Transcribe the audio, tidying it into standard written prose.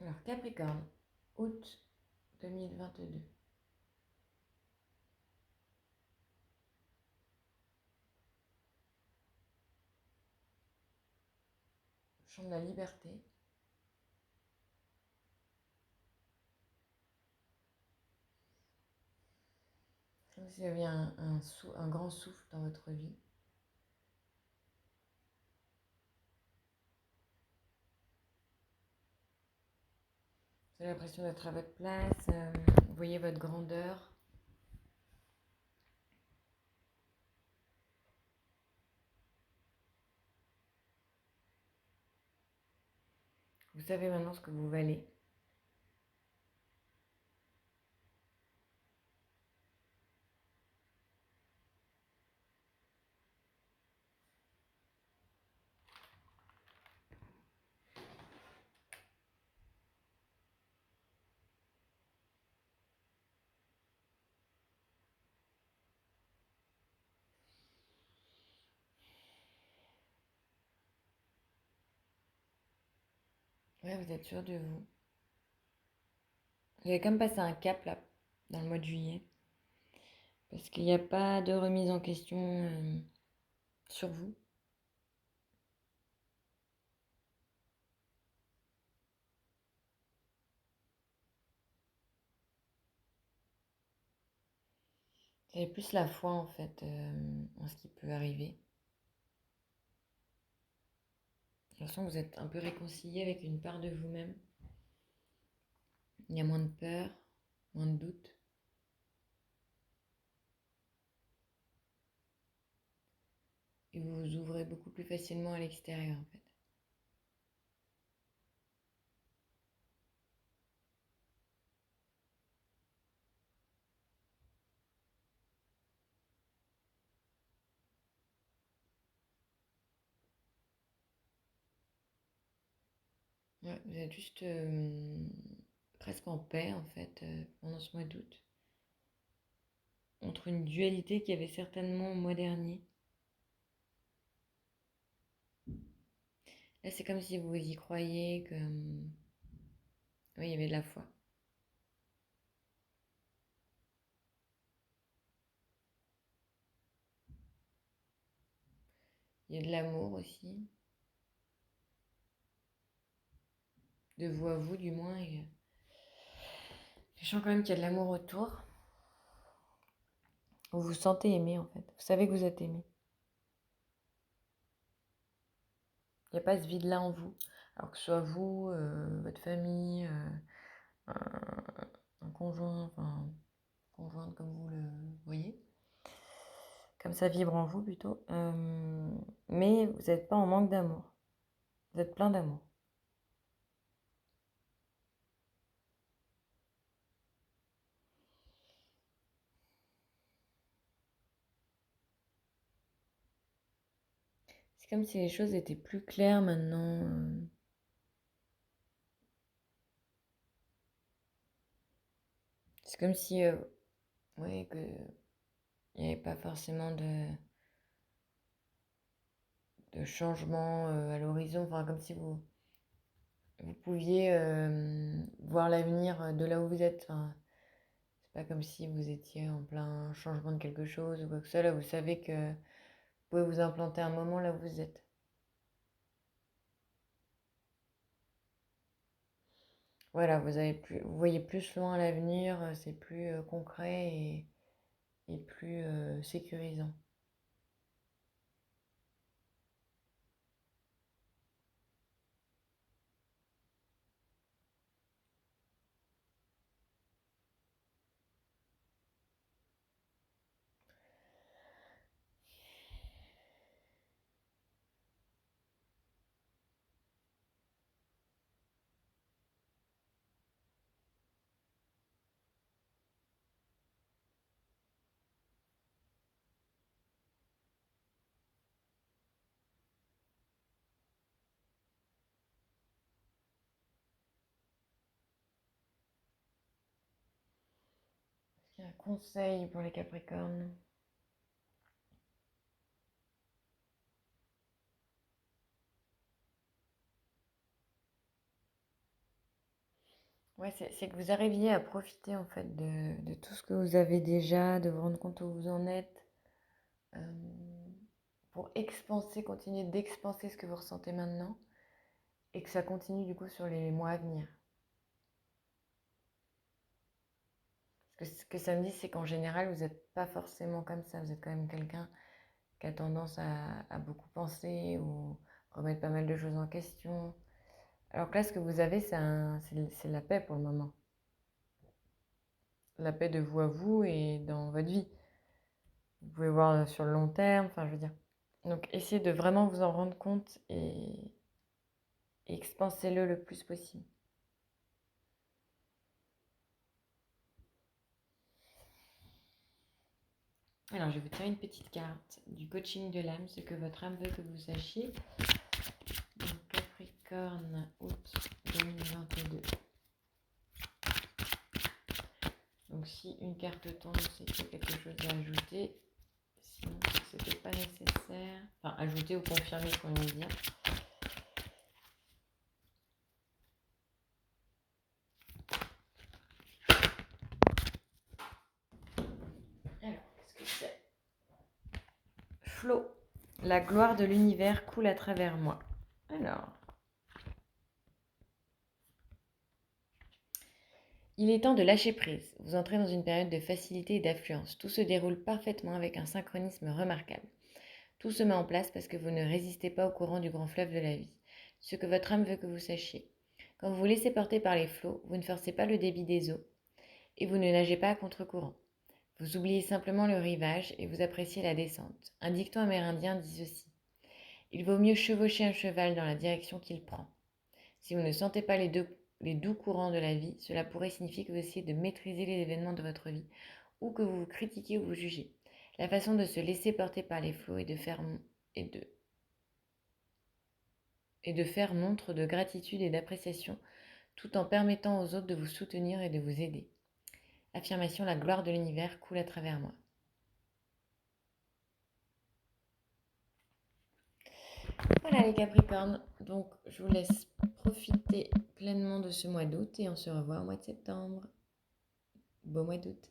Alors, Capricorne, août 2022. Champ de la liberté. Comme s'il y avait un grand souffle dans votre vie. Vous avez l'impression d'être à votre place. Vous voyez votre grandeur. Vous savez maintenant ce que vous valez. Ouais, vous êtes sûr de vous. Vous avez comme passé un cap là, dans le mois de juillet. Parce qu'il n'y a pas de remise en question sur vous. Vous avez plus la foi en fait en ce qui peut arriver. J'ai l'impression que vous êtes un peu réconcilié avec une part de vous-même. Il y a moins de peur, moins de doute. Et vous vous ouvrez beaucoup plus facilement à l'extérieur en fait. Ouais, vous êtes juste presque en paix en fait pendant ce mois d'août. Entre une dualité qui avait certainement au mois dernier. Là c'est comme si vous y croyez que... oui, il y avait de la foi. Il y a de l'amour aussi. De vous à vous du moins. Et... je sens quand même qu'il y a de l'amour autour. Vous vous sentez aimé en fait. Vous savez que vous êtes aimé. Il n'y a pas ce vide-là en vous. Alors que ce soit vous, votre famille, un conjoint, enfin, conjointe comme vous le voyez. Comme ça vibre en vous plutôt. Mais vous n'êtes pas en manque d'amour. Vous êtes plein d'amour. C'est comme si les choses étaient plus claires maintenant. C'est comme si, oui, que il n'y avait pas forcément de changement à l'horizon. Enfin, comme si vous pouviez voir l'avenir de là où vous êtes. Enfin, c'est pas comme si vous étiez en plein changement de quelque chose ou quoi que ce soit. Là, vous savez que vous pouvez vous implanter un moment là où vous êtes. Voilà, vous voyez plus loin l'avenir, c'est plus concret et plus sécurisant. Est-ce qu'il y a un conseil pour les Capricornes? Ouais, c'est que vous arriviez à profiter en fait de tout ce que vous avez déjà, de vous rendre compte où vous en êtes, euh, pour expanser, continuer d'expanser ce que vous ressentez maintenant, et que ça continue du coup sur les mois à venir. Parce que ce que ça me dit, c'est qu'en général, vous n'êtes pas forcément comme ça. Vous êtes quand même quelqu'un qui a tendance à beaucoup penser ou remettre pas mal de choses en question. Alors que là, ce que vous avez, c'est la paix pour le moment. La paix de vous à vous et dans votre vie. Vous pouvez voir sur le long terme, enfin, je veux dire. Donc, essayez de vraiment vous en rendre compte et expansez-le le plus possible. Alors, je vais vous tirer une petite carte du coaching de l'âme, ce que votre âme veut que vous sachiez. Donc, Capricorne, août 2022. Donc, si une carte tombe, c'est qu'il y a quelque chose à ajouter. Sinon, ce n'était pas nécessaire. Enfin, ajouter ou confirmer ce qu'on vient de dire. Alors, qu'est-ce que c'est? Flot. La gloire de l'univers coule à travers moi. Alors. Il est temps de lâcher prise. Vous entrez dans une période de facilité et d'affluence. Tout se déroule parfaitement avec un synchronisme remarquable. Tout se met en place parce que vous ne résistez pas au courant du grand fleuve de la vie. Ce que votre âme veut que vous sachiez. Quand vous vous laissez porter par les flots, vous ne forcez pas le débit des eaux et vous ne nagez pas à contre-courant. Vous oubliez simplement le rivage et vous appréciez la descente. Un dicton amérindien dit ceci. Il vaut mieux chevaucher un cheval dans la direction qu'il prend. Si vous ne sentez pas les doux courants de la vie, cela pourrait signifier que vous essayez de maîtriser les événements de votre vie ou que vous vous critiquez ou vous jugez. La façon de se laisser porter par les flots et de faire montre de gratitude et d'appréciation tout en permettant aux autres de vous soutenir et de vous aider. Affirmation, la gloire de l'univers coule à travers moi. Voilà les Capricornes, donc je vous laisse profiter pleinement de ce mois d'août et on se revoit au mois de septembre. Beau mois d'août.